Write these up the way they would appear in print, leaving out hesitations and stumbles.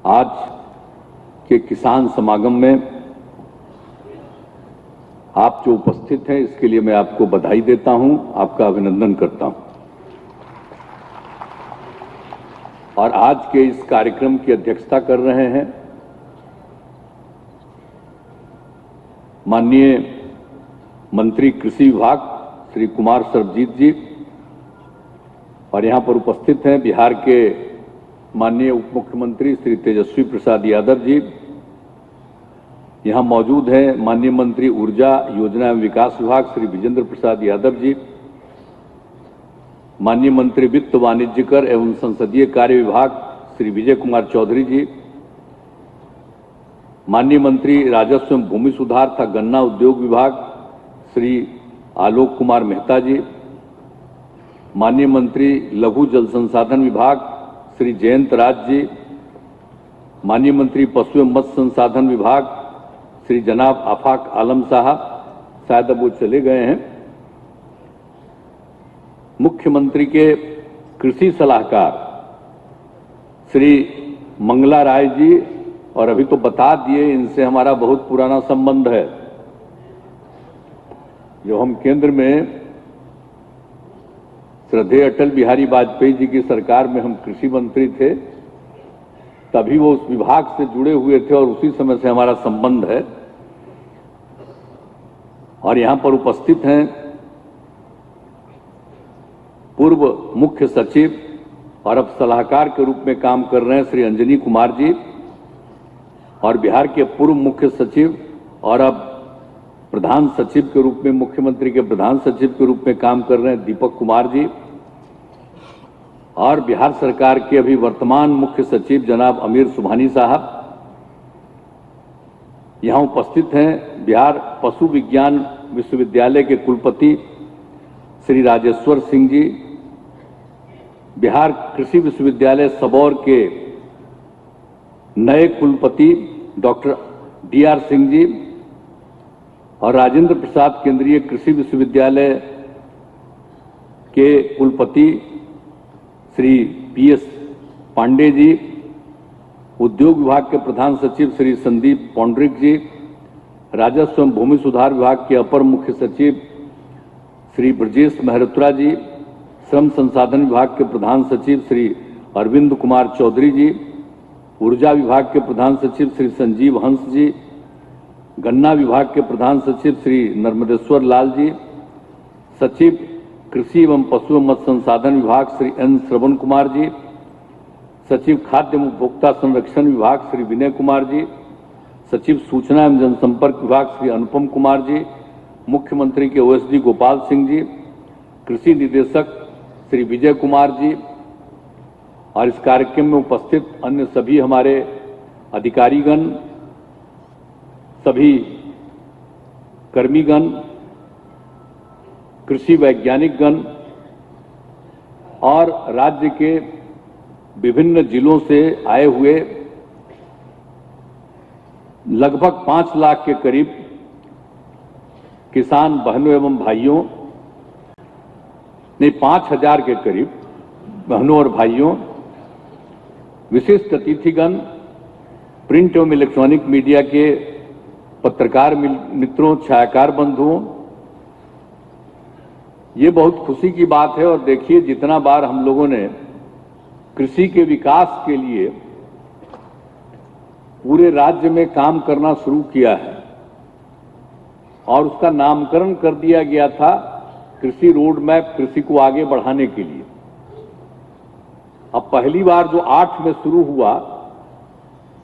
आज के किसान समागम में आप जो उपस्थित हैं, इसके लिए मैं आपको बधाई देता हूं, आपका अभिनंदन करता हूं। और आज के इस कार्यक्रम की अध्यक्षता कर रहे हैं माननीय मंत्री कृषि विभाग श्री कुमार सर्वजीत जी, और यहां पर उपस्थित हैं बिहार के माननीय उप मुख्यमंत्री श्री तेजस्वी प्रसाद यादव जी। यहां मौजूद हैं माननीय मंत्री ऊर्जा, योजना एवं विकास विभाग श्री विजेंद्र प्रसाद यादव जी, माननीय मंत्री वित्त, वाणिज्य कर एवं संसदीय कार्य विभाग श्री विजय कुमार चौधरी जी, माननीय मंत्री राजस्व एवं भूमि सुधार तथा गन्ना उद्योग विभाग श्री आलोक कुमार मेहता जी, माननीय मंत्री लघु जल संसाधन विभाग श्री जयंत राज जी, माननीय मंत्री पशु एवं मत्स्य संसाधन विभाग श्री जनाब आफाक आलम साहब, शायद अब वो चले गए हैं, मुख्यमंत्री के कृषि सलाहकार श्री मंगला राय जी, और अभी तो बता दिए इनसे हमारा बहुत पुराना संबंध है। जो हम केंद्र में श्रद्धेय अटल बिहारी वाजपेयी जी की सरकार में हम कृषि मंत्री थे, तभी वो उस विभाग से जुड़े हुए थे और उसी समय से हमारा संबंध है। और यहां पर उपस्थित हैं पूर्व मुख्य सचिव और अब सलाहकार के रूप में काम कर रहे हैं श्री अंजनी कुमार जी, और बिहार के पूर्व मुख्य सचिव और अब प्रधान सचिव के रूप में, मुख्यमंत्री के प्रधान सचिव के रूप में काम कर रहे हैं दीपक कुमार जी, और बिहार सरकार के अभी वर्तमान मुख्य सचिव जनाब अमीर सुभानी साहब। यहां उपस्थित हैं बिहार पशु विज्ञान विश्वविद्यालय के कुलपति श्री राजेश्वर सिंह जी, बिहार कृषि विश्वविद्यालय सबौर के नए कुलपति डॉक्टर डी.आर. सिंह जी, और राजेंद्र प्रसाद केंद्रीय कृषि विश्वविद्यालय के कुलपति श्री पी.एस. पांडे जी, उद्योग विभाग के प्रधान सचिव श्री संदीप पौंड्रिक जी, राजस्व एवं भूमि सुधार विभाग के अपर मुख्य सचिव श्री ब्रजेश मेहरोत्रा जी, श्रम संसाधन विभाग के प्रधान सचिव श्री अरविंद कुमार चौधरी जी, ऊर्जा विभाग के प्रधान सचिव श्री संजीव हंस जी, गन्ना विभाग के प्रधान सचिव श्री नर्मदेश्वर लाल जी, सचिव कृषि एवं पशु एवं मत्स्य संसाधन विभाग श्री एन श्रवण कुमार जी, सचिव खाद्य एवं उपभोक्ता संरक्षण विभाग श्री विनय कुमार जी, सचिव सूचना एवं जनसंपर्क विभाग श्री अनुपम कुमार जी, मुख्यमंत्री के ओएसडी गोपाल सिंह जी, कृषि निदेशक श्री विजय कुमार जी, और इस कार्यक्रम में उपस्थित अन्य सभी हमारे अधिकारीगण, सभी कर्मीगण, कृषि वैज्ञानिकगण और राज्य के विभिन्न जिलों से आए हुए लगभग 5 लाख के करीब किसान बहनों एवं भाइयों, नहीं 5,000 के करीब बहनों और भाइयों, विशिष्ट अतिथिगण, प्रिंट एवं इलेक्ट्रॉनिक मीडिया के पत्रकार मित्रों, छायाकार बंधुओं, ये बहुत खुशी की बात है। और देखिए, जितना बार हम लोगों ने कृषि के विकास के लिए पूरे राज्य में काम करना शुरू किया है, और उसका नामकरण कर दिया गया था कृषि रोड मैप, कृषि को आगे बढ़ाने के लिए। अब पहली बार जो 8 में शुरू हुआ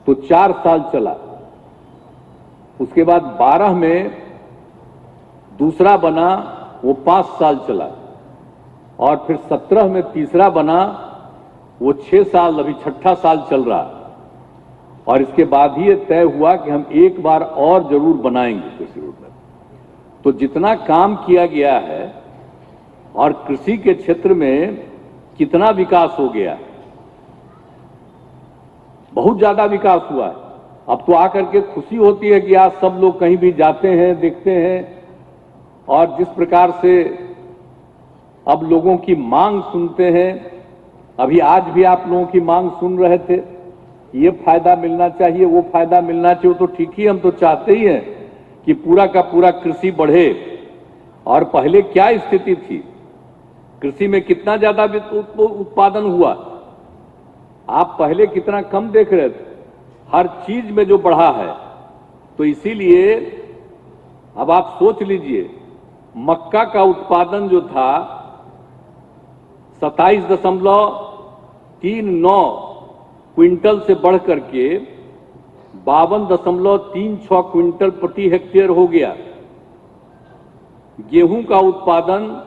तो 4 साल चला, उसके बाद 12 में दूसरा बना, वो 5 साल चला, और फिर 17 में तीसरा बना, वो 6 साल, अभी 6ठा साल चल रहा। और इसके बाद ही ये तय हुआ कि हम एक बार और जरूर बनाएंगे कृषि रोड मैप। तो जितना काम किया गया है और कृषि के क्षेत्र में कितना विकास हो गया, बहुत ज्यादा विकास हुआ है। अब तो आकर के खुशी होती है कि आज सब लोग कहीं भी जाते हैं, देखते हैं, और जिस प्रकार से अब लोगों की मांग सुनते हैं। अभी आज भी आप लोगों की मांग सुन रहे थे ये फायदा मिलना चाहिए, वो फायदा मिलना चाहिए, तो ठीक ही, हम तो चाहते ही हैं कि पूरा का पूरा कृषि बढ़े। और पहले क्या स्थिति थी, कृषि में कितना ज्यादा उत्पादन हुआ, आप पहले कितना कम देख रहे थे, हर चीज में जो बढ़ा है। तो इसीलिए अब आप सोच लीजिए, मक्का का उत्पादन जो था 27.39 क्विंटल से बढ़ करके 52.36 क्विंटल प्रति हेक्टेयर हो गया। गेहूं का उत्पादन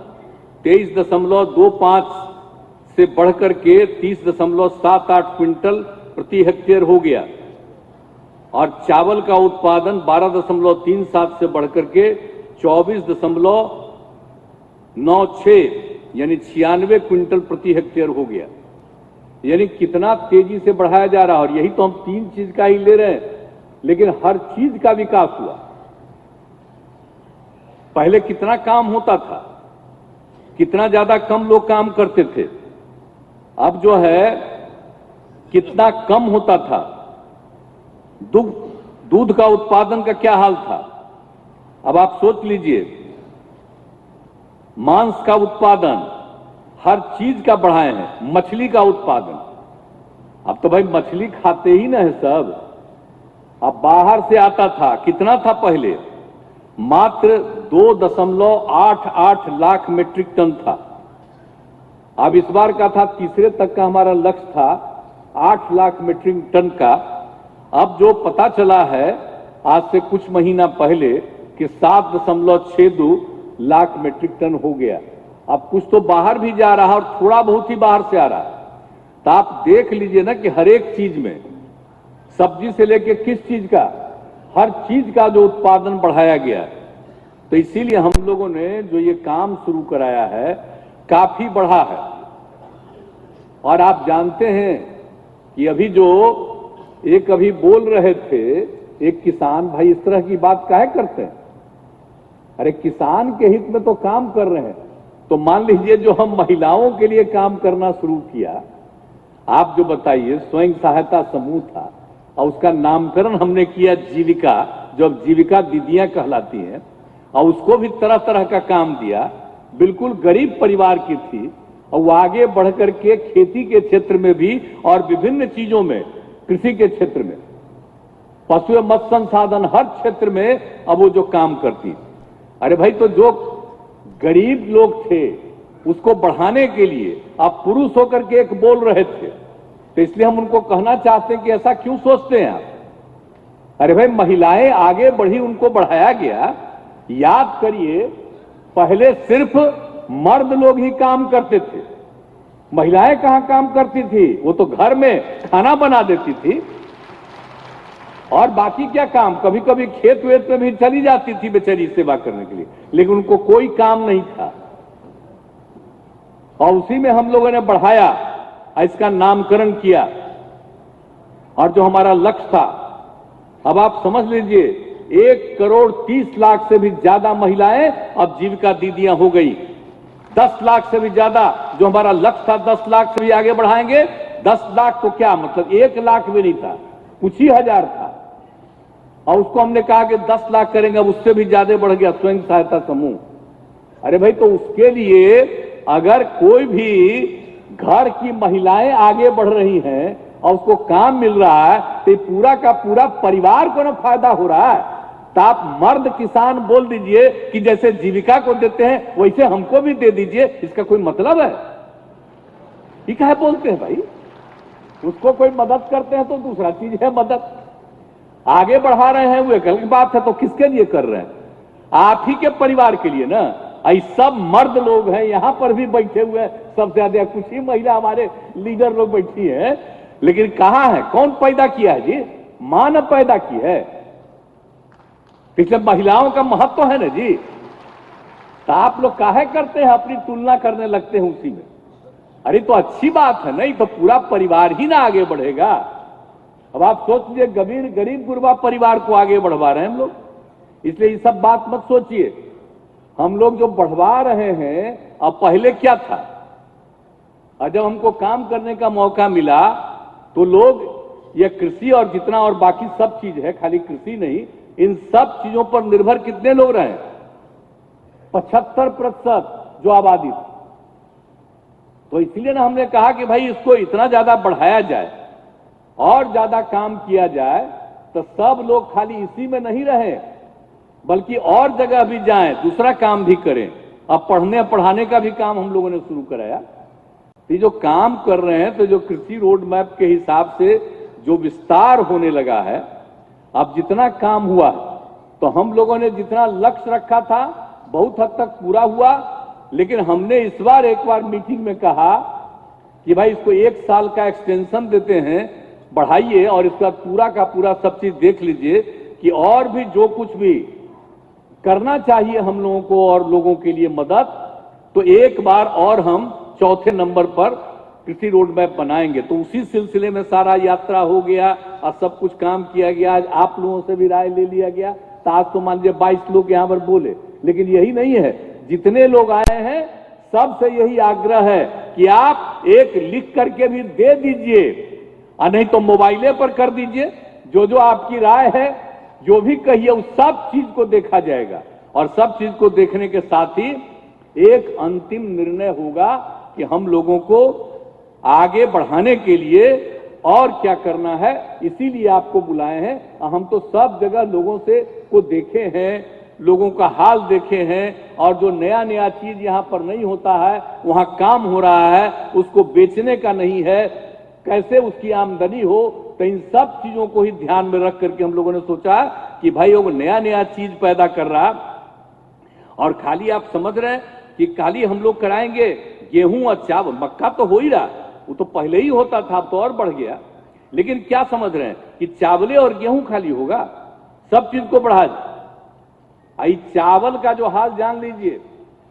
23.25 से बढ़कर के 30.78 क्विंटल प्रति हेक्टेयर हो गया। और चावल का उत्पादन 12.37 से बढ़कर के 24.96 यानी 96 क्विंटल प्रति हेक्टेयर हो गया। यानी कितना तेजी से बढ़ाया जा रहा है। और यही तो हम तीन चीज का ही ले रहे हैं, लेकिन हर चीज का विकास हुआ। पहले कितना काम होता था, कितना ज्यादा कम लोग काम करते थे। अब जो है कितना कम होता था। दूध का उत्पादन का क्या हाल था, अब आप सोच लीजिए। मांस का उत्पादन हर चीज का बढ़ाए हैं। मछली का उत्पादन, अब तो भाई मछली खाते ही ना है सब। अब बाहर से आता था, कितना था पहले, मात्र 2.88 लाख मीट्रिक टन था। अब इस बार का था, तीसरे तक का हमारा लक्ष्य था 8 लाख मीट्रिक टन का। अब जो पता चला है आज से कुछ महीना पहले कि 7.62 लाख मीट्रिक टन हो गया। अब कुछ तो बाहर भी जा रहा है और थोड़ा बहुत ही बाहर से आ रहा है। तो आप देख लीजिए ना कि हर एक चीज में, सब्जी से लेके किस चीज का, हर चीज का जो उत्पादन बढ़ाया गया। तो इसीलिए हम लोगों ने जो ये काम शुरू कराया है काफी बढ़ा है। और आप जानते हैं कि अभी जो एक अभी बोल रहे थे एक किसान भाई, इस तरह की बात काहे करते हैं। अरे किसान के हित में तो काम कर रहे हैं। तो मान लीजिए जो हम महिलाओं के लिए काम करना शुरू किया, आप जो बताइए, स्वयं सहायता समूह था और उसका नामकरण हमने किया जीविका, जो अब जीविका दीदियां कहलाती हैं, और उसको भी तरह तरह का काम दिया। बिल्कुल गरीब परिवार की थी और वो आगे बढ़कर के खेती के क्षेत्र में भी और विभिन्न चीजों में, कृषि के क्षेत्र में, पशु एवं मत्स्य संसाधन, हर क्षेत्र में अब वो जो काम करती। अरे भाई, तो जो गरीब लोग थे उसको बढ़ाने के लिए आप पुरुष होकर के एक बोल रहे थे। तो इसलिए हम उनको कहना चाहते हैं कि ऐसा क्यों सोचते हैं आप। अरे भाई, महिलाएं आगे बढ़ी, उनको बढ़ाया गया। याद करिए, पहले सिर्फ मर्द लोग ही काम करते थे, महिलाएं कहां काम करती थी। वो तो घर में खाना बना देती थी और बाकी क्या काम, कभी कभी खेत वेत में भी चली जाती थी बेचारी सेवा करने के लिए, लेकिन उनको कोई काम नहीं था। और उसी में हम लोगों ने बढ़ाया, इसका नामकरण किया। और जो हमारा लक्ष्य था, अब आप समझ लीजिए 1,30,00,000 से भी ज्यादा महिलाएं अब जीविका दीदियां हो गई। 10 लाख से भी ज्यादा, जो हमारा लक्ष्य था 10 लाख से भी आगे बढ़ाएंगे। 10 लाख तो क्या मतलब, 1 लाख भी नहीं था, कुछ ही हजार था। और उसको हमने कहा कि 10 लाख करेंगे, अब उससे भी ज्यादा बढ़ गया स्वयं सहायता समूह। अरे भाई, तो उसके लिए अगर कोई भी घर की महिलाएं आगे बढ़ रही हैं और उसको काम मिल रहा है, तो पूरा का पूरा परिवार को ना फायदा हो रहा है। तो आप मर्द किसान बोल दीजिए कि जैसे जीविका को देते हैं वैसे हमको भी दे दीजिए, इसका कोई मतलब है? ये क्या बोलते हैं भाई, उसको कोई मदद करते हैं तो दूसरा चीज है मदद, आगे बढ़ा रहे हैं वो एक अलग बात है। तो किसके लिए कर रहे हैं? आप ही के परिवार के लिए ना। सब मर्द लोग हैं, यहां पर भी बैठे हुए हैं सबसे ज्यादा, कुछ ही महिला हमारे लीडर लोग बैठी हैं, लेकिन कहां है, कौन पैदा किया है जी? मां ने पैदा की है। पिछले महिलाओं का महत्व है ना जी। तो आप लोग काहे करते हैं, अपनी तुलना करने लगते हैं उसी में। अरे तो अच्छी बात है, नहीं तो पूरा परिवार ही ना आगे बढ़ेगा। अब आप सोच लीजिए, गरीब गुरबा परिवार को आगे बढ़वा रहे हैं हम लोग। इसलिए ये सब बात मत सोचिए। हम लोग जो बढ़वा रहे हैं, अब पहले क्या था, और जब हमको काम करने का मौका मिला तो लोग यह कृषि और जितना और बाकी सब चीज है, खाली कृषि नहीं, इन सब चीजों पर निर्भर कितने लोग रहे? 75% जो आबादी थी। तो इसलिए ना हमने कहा कि भाई इसको इतना ज्यादा बढ़ाया जाए और ज्यादा काम किया जाए, तो सब लोग खाली इसी में नहीं रहे, बल्कि और जगह भी जाएं, दूसरा काम भी करें। अब पढ़ने पढ़ाने का भी काम हम लोगों ने शुरू कराया। ये जो काम कर रहे हैं, तो जो कृषि रोड मैप के हिसाब से जो विस्तार होने लगा है, अब जितना काम हुआ है, तो हम लोगों ने जितना लक्ष्य रखा था बहुत हद तक पूरा हुआ। लेकिन हमने इस बार एक बार मीटिंग में कहा कि भाई इसको 1 साल का एक्सटेंशन देते हैं, बढ़ाइए, और इसका पूरा का पूरा सब चीज देख लीजिए कि और भी जो कुछ भी करना चाहिए हम लोगों को और लोगों के लिए मदद, तो एक बार और हम चौथे नंबर पर कृषि रोड मैप बनाएंगे। तो उसी सिलसिले में सारा यात्रा हो गया और सब कुछ काम किया गया। आज आप लोगों से भी राय ले लिया गया। तो आज तो मान लीजिए 22 लोग यहां पर बोले, लेकिन यही नहीं है, जितने लोग आए हैं सबसे यही आग्रह है कि आप एक लिख करके भी दे दीजिए, और नहीं तो मोबाइले पर कर दीजिए। जो जो आपकी राय है, जो भी कहिए, उस सब चीज को देखा जाएगा, और सब चीज को देखने के साथ ही एक अंतिम निर्णय होगा कि हम लोगों को आगे बढ़ाने के लिए और क्या करना है। इसीलिए आपको बुलाए हैं। हम तो सब जगह लोगों से को देखे हैं, लोगों का हाल देखे हैं, और जो नया नया चीज यहां पर नहीं होता है, वहां काम हो रहा है, उसको बेचने का नहीं है, कैसे उसकी आमदनी हो। तो इन सब चीजों को ही ध्यान में रख करके हम लोगों ने सोचा कि भाई वो नया नया चीज पैदा कर रहा, और खाली आप समझ रहे हैं कि खाली हम लोग कराएंगे गेहूं और चावल, मक्का तो हो ही रहा, वो तो पहले ही होता था, अब तो और बढ़ गया। लेकिन क्या समझ रहे हैं कि चावले और गेहूं खाली होगा? सब चीज को बढ़ा। आई चावल का जो हाल जान लीजिए,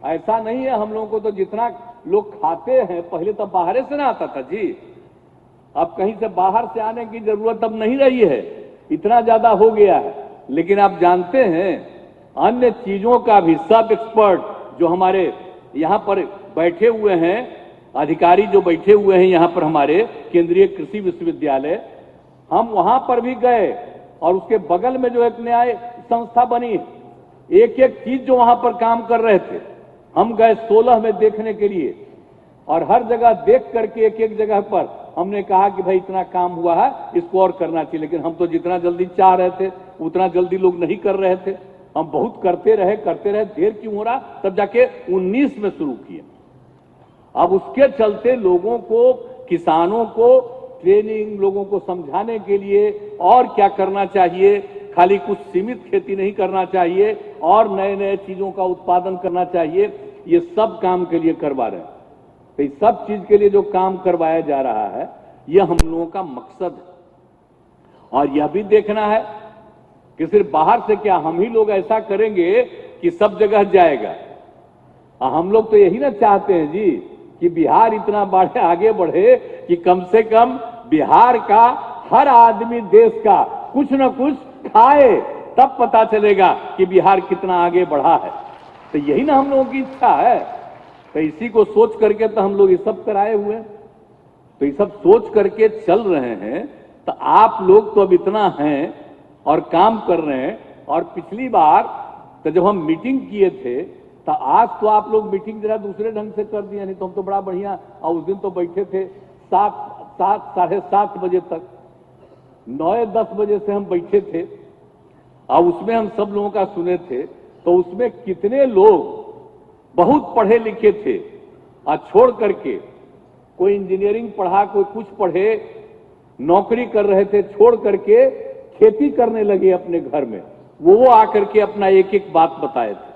ऐसा नहीं है हम लोगों को तो जितना लोग खाते हैं, पहले तो बाहर से ना आता था जी, अब कहीं से बाहर से आने की जरूरत अब नहीं रही है, इतना ज्यादा हो गया है। लेकिन आप जानते हैं अन्य चीजों का भी सब एक्सपर्ट जो हमारे यहां पर बैठे हुए हैं, अधिकारी जो बैठे हुए हैं यहां पर हमारे केंद्रीय कृषि विश्वविद्यालय, हम वहां पर भी गए, और उसके बगल में जो एक न्याय संस्था बनी, एक एक चीज जो वहां पर काम कर रहे थे, हम गए 16 में देखने के लिए, और हर जगह देख करके एक एक जगह पर हमने कहा कि भाई इतना काम हुआ है, इसको और करना चाहिए। लेकिन हम तो जितना जल्दी चाह रहे थे उतना जल्दी लोग नहीं कर रहे थे। हम बहुत करते रहे, देर क्यों हो रहा, तब जाके 19 में शुरू किए। अब उसके चलते लोगों को, किसानों को ट्रेनिंग, लोगों को समझाने के लिए और क्या करना चाहिए, खाली कुछ सीमित खेती नहीं करना चाहिए और नए नए चीजों का उत्पादन करना चाहिए, ये सब काम के लिए करवा रहे हैं। तो इस सब चीज के लिए जो काम करवाया जा रहा है, यह हम लोगों का मकसद है। और यह भी देखना है कि सिर्फ बाहर से क्या हम ही लोग ऐसा करेंगे कि सब जगह जाएगा। हम लोग तो यही ना चाहते हैं जी कि बिहार इतना बढ़े, आगे बढ़े कि कम से कम बिहार का हर आदमी देश का कुछ न कुछ खाए, तब पता चलेगा कि बिहार कितना आगे बढ़ा है। तो यही ना हम लोगों की इच्छा है। तो इसी को सोच करके तो हम लोग ये सब कराए हुए हैं। तो ये सब सोच करके चल रहे हैं। तो आप लोग तो अब इतना हैं और काम कर रहे हैं। और पिछली बार तो जब हम मीटिंग किए थे, तो आज तो आप लोग मीटिंग जरा दूसरे ढंग से कर दिया, नहीं तो हम तो बड़ा बढ़िया, और उस दिन तो बैठे थे 7, 7:30 बजे तक, 9-10 बजे से हम बैठे थे, और उसमें हम सब लोगों का सुने थे। तो उसमें कितने लोग बहुत पढ़े लिखे थे और छोड़ करके, कोई इंजीनियरिंग पढ़ा, कोई कुछ पढ़े, नौकरी कर रहे थे, छोड़ करके खेती करने लगे अपने घर में। वो आकर के अपना एक एक बात बताए थे।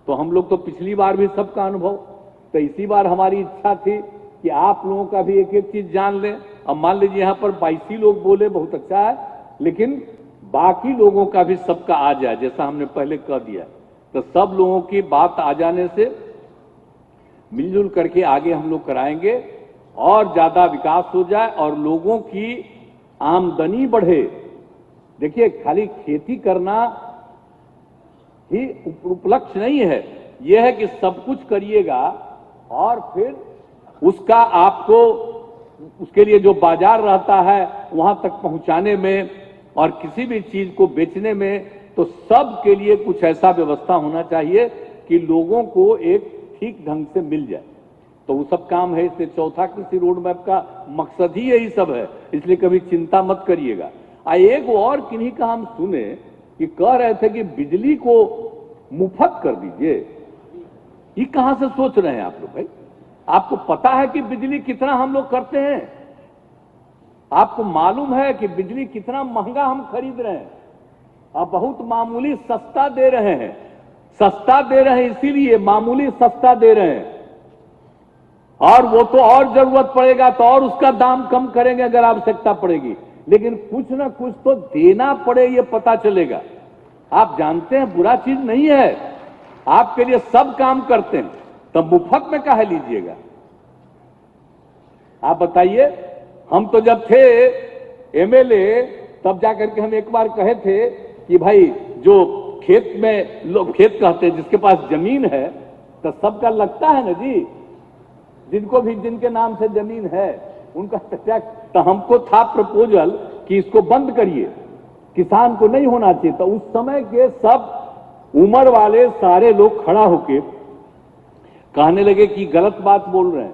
तो हम लोग तो पिछली बार भी सबका अनुभव, तो इसी बार हमारी इच्छा थी कि आप लोगों का भी एक एक चीज जान लें। अब मान लीजिए यहां पर 22 लोग बोले, बहुत अच्छा है, लेकिन बाकी लोगों का भी सबका आ जाए, जैसा हमने पहले कह दिया। तो सब लोगों की बात आ जाने से मिलजुल करके आगे हम लोग कराएंगे और ज्यादा विकास हो जाए और लोगों की आमदनी बढ़े। देखिए, खाली खेती करना ही उपलक्ष्य नहीं है, यह है कि सब कुछ करिएगा और फिर उसका आपको उसके लिए जो बाजार रहता है वहां तक पहुंचाने में और किसी भी चीज को बेचने में, तो सब के लिए कुछ ऐसा व्यवस्था होना चाहिए कि लोगों को एक ठीक ढंग से मिल जाए। तो वो सब काम है। इसलिए चौथा कृषि रोड मैप का मकसद ही यही सब है, इसलिए कभी चिंता मत करिएगा। एक और किन्हीं का हम सुने कि कह रहे थे कि बिजली को मुफ्त कर दीजिए। ये कहां से सोच रहे हैं आप लोग भाई? आपको पता है कि बिजली कितना हम लोग करते हैं? आपको मालूम है कि बिजली कितना महंगा हम खरीद रहे हैं? अब बहुत मामूली सस्ता दे रहे हैं। सस्ता दे रहे हैं इसीलिए मामूली सस्ता दे रहे हैं, और वो तो और जरूरत पड़ेगा तो और उसका दाम कम करेंगे अगर आवश्यकता पड़ेगी, लेकिन कुछ ना कुछ तो देना पड़े ये पता चलेगा। आप जानते हैं बुरा चीज नहीं है, आपके लिए सब काम करते हैं, तब मुफ्त में काहे लीजिएगा? आप बताइए। हम तो जब थे एमएलए तब जाकर के हम एक बार कहे थे कि भाई जो खेत में लोग खेत कहते हैं, जिसके पास जमीन है तो सबका लगता है ना जी, जिनको भी जिनके नाम से जमीन है उनका टैक्स। तो हमको था प्रपोजल कि इसको बंद करिए, किसान को नहीं होना चाहिए। तो उस समय के सब उम्र वाले सारे लोग खड़ा होके कहने लगे कि गलत बात बोल रहे हैं,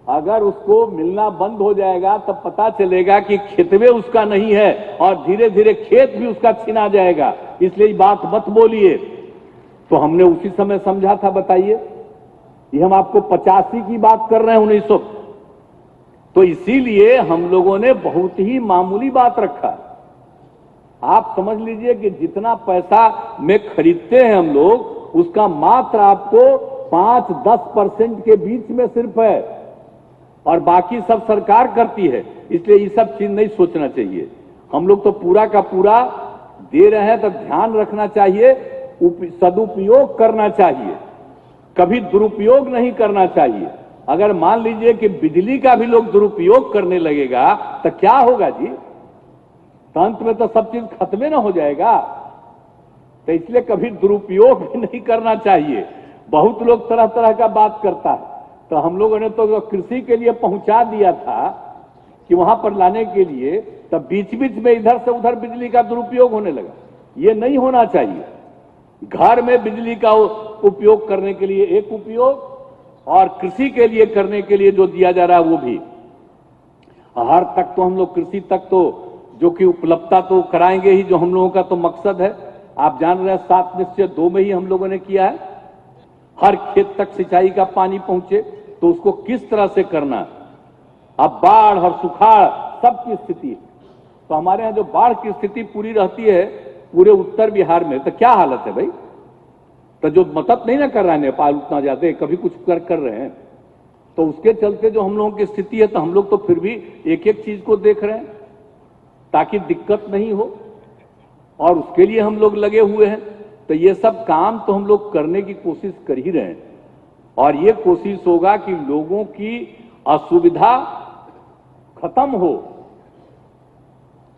अगर उसको मिलना बंद हो जाएगा तब पता चलेगा कि खेतवे उसका नहीं है और धीरे धीरे खेत भी उसका छीना जाएगा, इसलिए बात मत बोलिए। तो हमने उसी समय समझा था। बताइए, ये हम आपको 85 की बात कर रहे हैं, 1900। तो इसीलिए हम लोगों ने बहुत ही मामूली बात रखा। आप समझ लीजिए कि जितना पैसा में खरीदते हैं हम लोग, उसका मात्र आपको 5-10% के बीच में सिर्फ है, और बाकी सब सरकार करती है। इसलिए ये सब चीज नहीं सोचना चाहिए। हम लोग तो पूरा का पूरा दे रहे हैं, तो ध्यान रखना चाहिए, सदुपयोग करना चाहिए, कभी दुरुपयोग नहीं करना चाहिए। अगर मान लीजिए कि बिजली का भी लोग दुरुपयोग करने लगेगा तो क्या होगा जी? तो अंत में तो सब चीज खत्म ना हो जाएगा। तो इसलिए कभी दुरुपयोग भी नहीं करना चाहिए। बहुत लोग तरह तरह का बात करता है, तो हम लोगों ने तो कृषि के लिए पहुंचा दिया था कि वहां पर लाने के लिए, तब बीच बीच में इधर से उधर बिजली का दुरुपयोग होने लगा। ये नहीं होना चाहिए। घर में बिजली का उपयोग करने के लिए एक उपयोग, और कृषि के लिए करने के लिए जो दिया जा रहा है वो भी। हर तक तो हम लोग कृषि तक तो जो कि उपलब्धता तो कराएंगे ही, जो हम लोगों का तो मकसद है। आप जान रहे हैं 7 निश्चय 2 में ही हम लोगों ने किया है, हर खेत तक सिंचाई का पानी पहुंचे। तो उसको किस तरह से करना, अब बाढ़ और सुखाड़ सबकी स्थिति, तो हमारे यहां जो बाढ़ की स्थिति पूरी रहती है पूरे उत्तर बिहार में, तो क्या हालत है भाई? तो जो मदद नहीं ना कर रहा है नेपाल उतना ज्यादा, कभी कुछ कर रहे हैं, तो उसके चलते जो हम लोगों की स्थिति है, तो हम लोग तो फिर भी एक एक चीज को देख रहे हैं ताकि दिक्कत नहीं हो, और उसके लिए हम लोग लगे हुए हैं। तो ये सब काम तो हम लोग करने की कोशिश कर ही रहे हैं, और ये कोशिश होगा कि लोगों की असुविधा खत्म हो।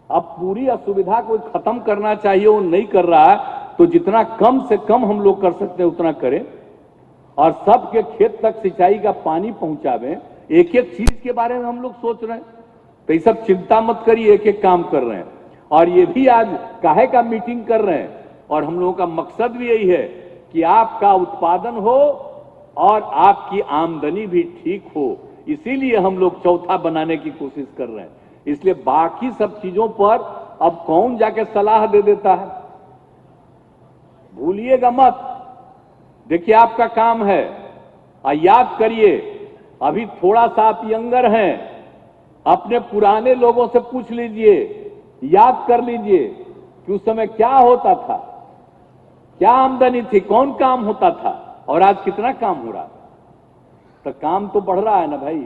अब पूरी असुविधा को खत्म करना चाहिए, वो नहीं कर रहा है, तो जितना कम से कम हम लोग कर सकते हैं उतना करें, और सबके खेत तक सिंचाई का पानी पहुंचावें। एक एक चीज के बारे में हम लोग सोच रहे हैं, तो ये सब चिंता मत करिए, एक एक काम कर रहे हैं। और ये भी आज काहे का मीटिंग कर रहे हैं, और हम लोगों का मकसद भी यही है कि आपका उत्पादन हो और आपकी आमदनी भी ठीक हो। इसीलिए हम लोग चौथा बनाने की कोशिश कर रहे हैं। इसलिए बाकी सब चीजों पर अब कौन जाके सलाह दे देता है, भूलिएगा मत। देखिए आपका काम है, याद करिए, अभी थोड़ा सा आप यंगर हैं, अपने पुराने लोगों से पूछ लीजिए, याद कर लीजिए कि उस समय क्या होता था, क्या आमदनी थी, कौन काम होता था, और आज कितना काम हो रहा है। तो काम तो बढ़ रहा है ना भाई,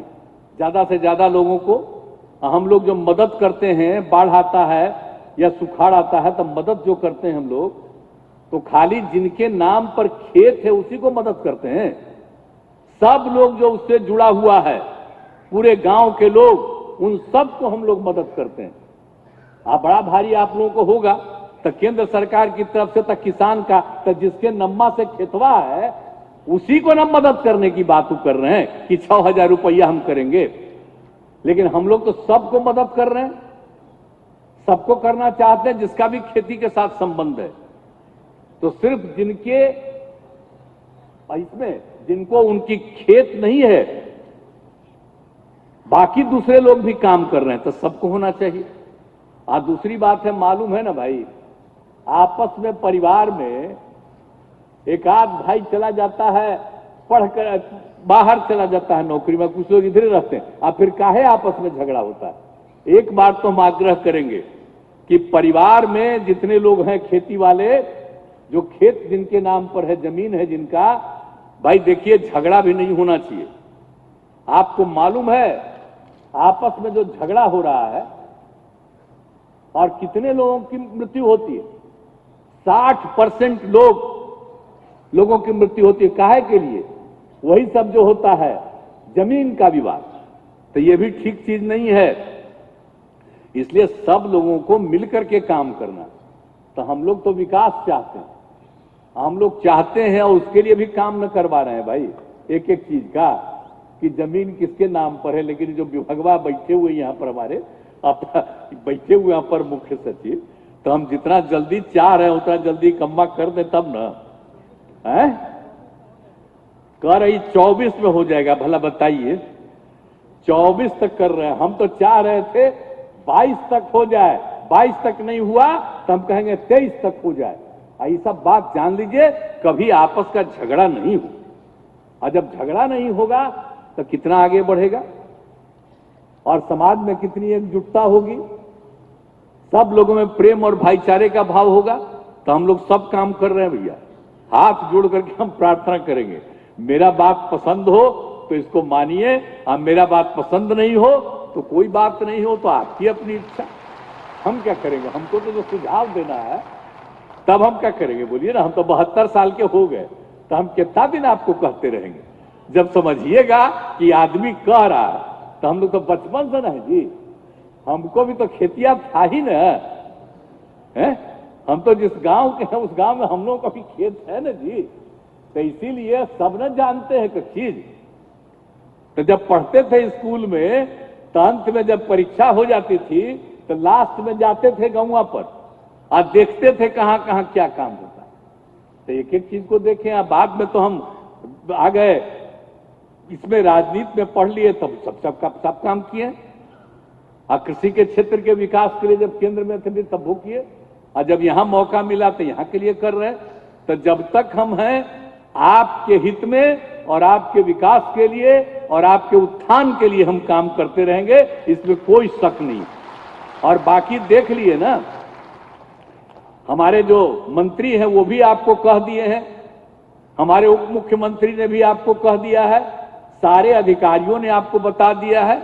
ज्यादा से ज्यादा लोगों को हम लोग जो मदद करते हैं, बाढ़ आता है या सुखाड़ आता है तो मदद जो करते हैं हम लोग, तो खाली जिनके नाम पर खेत है उसी को मदद करते हैं। सब लोग जो उससे जुड़ा हुआ है, पूरे गांव के लोग, उन सब को हम लोग मदद करते हैं। बड़ा भारी आप लोगों को होगा, तो केंद्र सरकार की तरफ से तो किसान का, तो जिसके नम्मा से खेतवा है उसी को न मदद करने की बात कर रहे हैं कि 6,000 रुपया हम करेंगे। लेकिन हम लोग तो सबको मदद कर रहे हैं, सबको करना चाहते हैं जिसका भी खेती के साथ संबंध है। तो सिर्फ जिनके इसमें जिनको उनकी खेत नहीं है, बाकी दूसरे लोग भी काम कर रहे हैं, तो सबको होना चाहिए। और दूसरी बात है, मालूम है ना भाई, आपस में परिवार में एक आध भाई चला जाता है, पढ़कर बाहर चला जाता है नौकरी में, कुछ लोग इधर रहते हैं, और फिर काहे आपस में झगड़ा होता है। एक बार तो हम आग्रह करेंगे कि परिवार में जितने लोग हैं खेती वाले, जो खेत जिनके नाम पर है, जमीन है जिनका, भाई देखिए झगड़ा भी नहीं होना चाहिए। आपको मालूम है आपस में जो झगड़ा हो रहा है और कितने लोगों की मृत्यु होती है, 60% लोगों की मृत्यु होती है। काहे के लिए? वही सब जो होता है जमीन का विवाद। तो ये भी ठीक चीज नहीं है। इसलिए सब लोगों को मिलकर के काम करना। तो हम लोग तो विकास चाहते हैं, हम लोग चाहते हैं, और उसके लिए भी काम न करवा रहे हैं भाई एक एक चीज का, कि जमीन किसके नाम पर है। लेकिन जो विभागवा बैठे हुए यहाँ पर हमारे बैठे हुए यहाँ पर मुख्य सचिव, तो हम जितना जल्दी चाह रहे हैं उतना जल्दी कम्मा कर दे तब ना है। कह रही 24 में हो जाएगा, भला बताइए 24 तक कर रहे हैं, हम तो चाह रहे थे 22 तक हो जाए। 22 तक नहीं हुआ तो हम कहेंगे 23 तक हो जाए। ये सब बात जान लीजिए, कभी आपस का झगड़ा नहीं हो, और जब झगड़ा नहीं होगा तो कितना आगे बढ़ेगा और समाज में कितनी एकजुटता होगी, सब लोगों में प्रेम और भाईचारे का भाव होगा। तो हम लोग सब काम कर रहे हैं भैया, हाथ जोड़ करके हम प्रार्थना करेंगे। मेरा बात पसंद हो तो इसको मानिए, और मेरा बात पसंद नहीं हो तो कोई बात नहीं हो, तो आपकी अपनी इच्छा। हम क्या करेंगे? हमको तो जो सुझाव देना है, तब हम क्या करेंगे बोलिए ना। हम तो 72 साल के हो गए, तो हम कितना दिन आपको कहते रहेंगे? जब समझिएगा कि आदमी कह रहा है, तो हम लोग तो बचपन से ना है जी, हमको भी तो खेतिया था ही ना है। हम तो जिस गांव के हैं उस गांव में हम लोगों का भी खेत है ना जी। तो इसीलिए सब न जानते हैं कुछ चीज। तो जब पढ़ते थे स्कूल में, तो अंत में जब परीक्षा हो जाती थी, तो लास्ट में जाते थे गांव पर और देखते थे कहां कहां क्या काम होता है। तो एक एक चीज को देखें। बाद में तो हम आ गए इसमें, राजनीति में पढ़ लिए, तब सब काम किए। और कृषि के क्षेत्र के विकास के लिए जब केंद्र में थे तब वो किए, और जब यहां मौका मिला तो यहां के लिए कर रहे हैं। तो जब तक हम हैं आपके हित में और आपके विकास के लिए और आपके उत्थान के लिए हम काम करते रहेंगे, इसमें कोई शक नहीं। और बाकी देख लिए ना, हमारे जो मंत्री हैं वो भी आपको कह दिए हैं, हमारे उप मुख्यमंत्री ने भी आपको कह दिया है, सारे अधिकारियों ने आपको बता दिया है।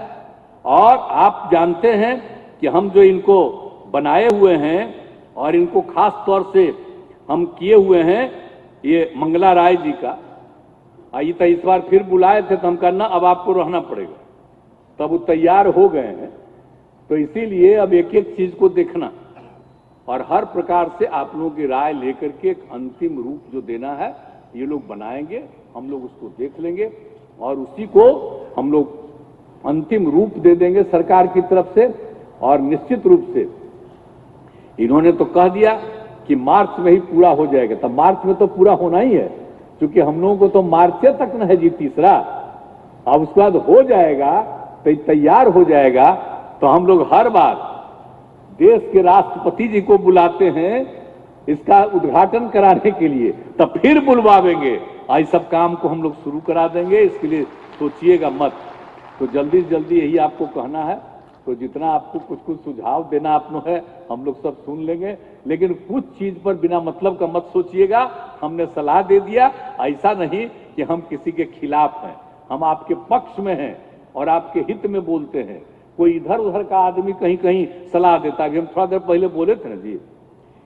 और आप जानते हैं कि हम जो इनको बनाए हुए हैं और इनको खास तौर से हम किए हुए हैं, ये मंगला राय जी का, आई तो इस बार फिर बुलाए थे, तो हम कहना अब आपको रहना पड़ेगा, तब वो तैयार हो गए हैं। तो इसीलिए अब एक एक चीज को देखना और हर प्रकार से आप लोगों की राय लेकर के एक अंतिम रूप जो देना है, ये लोग बनाएंगे, हम लोग उसको देख लेंगे और उसी को हम लोग अंतिम रूप दे देंगे सरकार की तरफ से। और निश्चित रूप से इन्होंने तो कह दिया कि मार्च में ही पूरा हो जाएगा, तब मार्च में तो पूरा होना ही है, क्योंकि हम लोगों को तो मार्च तक न है जी तीसरा। अब उसके बाद हो जाएगा, तो तैयार हो जाएगा, तो हम लोग हर बार देश के राष्ट्रपति जी को बुलाते हैं इसका उद्घाटन कराने के लिए, तब फिर बुलवावेंगे, आज सब काम को हम लोग शुरू करा देंगे। इसके लिए सोचिएगा मत। तो जल्दी से जल्दी यही आपको कहना है। तो जितना आपको कुछ कुछ सुझाव देना आपको है, हम लोग सब सुन लेंगे, लेकिन कुछ चीज पर बिना मतलब का मत सोचिएगा। हमने सलाह दे दिया, ऐसा नहीं कि हम किसी के खिलाफ हैं, हम आपके पक्ष में हैं और आपके हित में बोलते हैं। कोई इधर उधर का आदमी कहीं कहीं सलाह देता है। हम थोड़ा देर पहले बोले थे ना जी,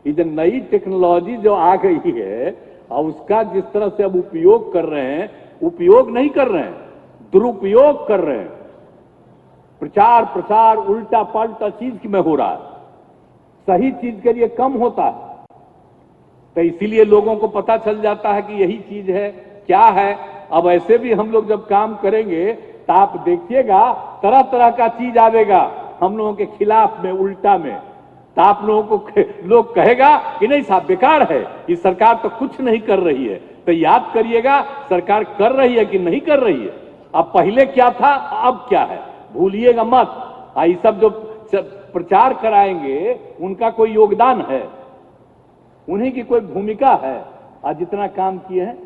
ये जो नई टेक्नोलॉजी जो आ गई है और उसका जिस तरह से अब उपयोग कर रहे हैं, उपयोग नहीं कर रहे हैं, दुरुपयोग कर रहे हैं। प्रचार प्रसार उल्टा पलटा चीज में हो रहा है, सही चीज के लिए कम होता है। तो इसीलिए लोगों को पता चल जाता है कि यही चीज है क्या है। अब ऐसे भी हम लोग जब काम करेंगे तो आप देखिएगा तरह तरह का चीज आवेगा हम लोगों के खिलाफ में, उल्टा में। तो आप लोगों को लोग कहेगा कि नहीं साहब बेकार है, ये सरकार तो कुछ नहीं कर रही है। तो याद करिएगा सरकार कर रही है कि नहीं कर रही है। अब पहले क्या था, अब क्या है, भूलिएगा मत। ये सब जो प्रचार कराएंगे उनका कोई योगदान है, उन्हीं की कोई भूमिका है। आज जितना काम किए हैं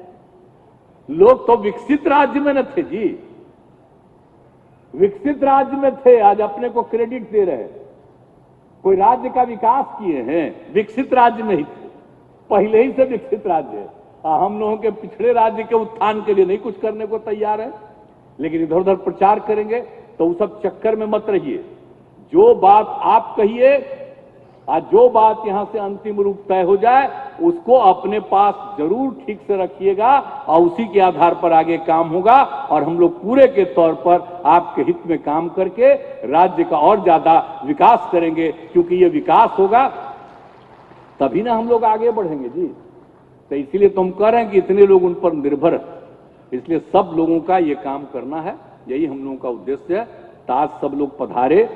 लोग तो विकसित राज्य में न थे जी, विकसित राज्य में थे, आज अपने को क्रेडिट दे रहे हैं। कोई राज्य का विकास किए हैं, विकसित राज्य में ही थे, पहले ही से विकसित राज्य है। हम लोगों के पिछड़े राज्य के उत्थान के लिए नहीं कुछ करने को तैयार है, लेकिन इधर उधर प्रचार करेंगे तो उस सब चक्कर में मत रहिए। जो बात आप कहिए, आज जो बात यहां से अंतिम रूप तय हो जाए उसको अपने पास जरूर ठीक से रखिएगा और उसी के आधार पर आगे काम होगा। और हम लोग पूरे के तौर पर आपके हित में काम करके राज्य का और ज्यादा विकास करेंगे, क्योंकि ये विकास होगा तभी ना हम लोग आगे बढ़ेंगे जी। तो इसीलिए तो हम कह रहे हैं कि इतने लोग उन पर निर्भर है, इसलिए सब लोगों का ये काम करना है, यही हम लोगों का उद्देश्य है। तो आज सब लोग पधारे,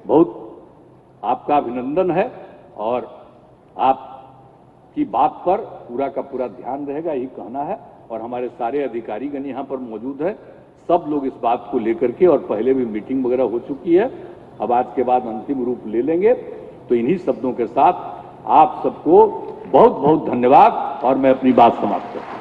बहुत आपका अभिनंदन है और आपकी बात पर पूरा का पूरा ध्यान रहेगा, यही कहना है। और हमारे सारे अधिकारीगण यहाँ पर मौजूद है, सब लोग इस बात को लेकर के, और पहले भी मीटिंग वगैरह हो चुकी है, अब आज के बाद अंतिम रूप ले लेंगे। तो इन्हीं शब्दों के साथ आप सबको बहुत बहुत धन्यवाद और मैं अपनी बात समाप्त करता हूं।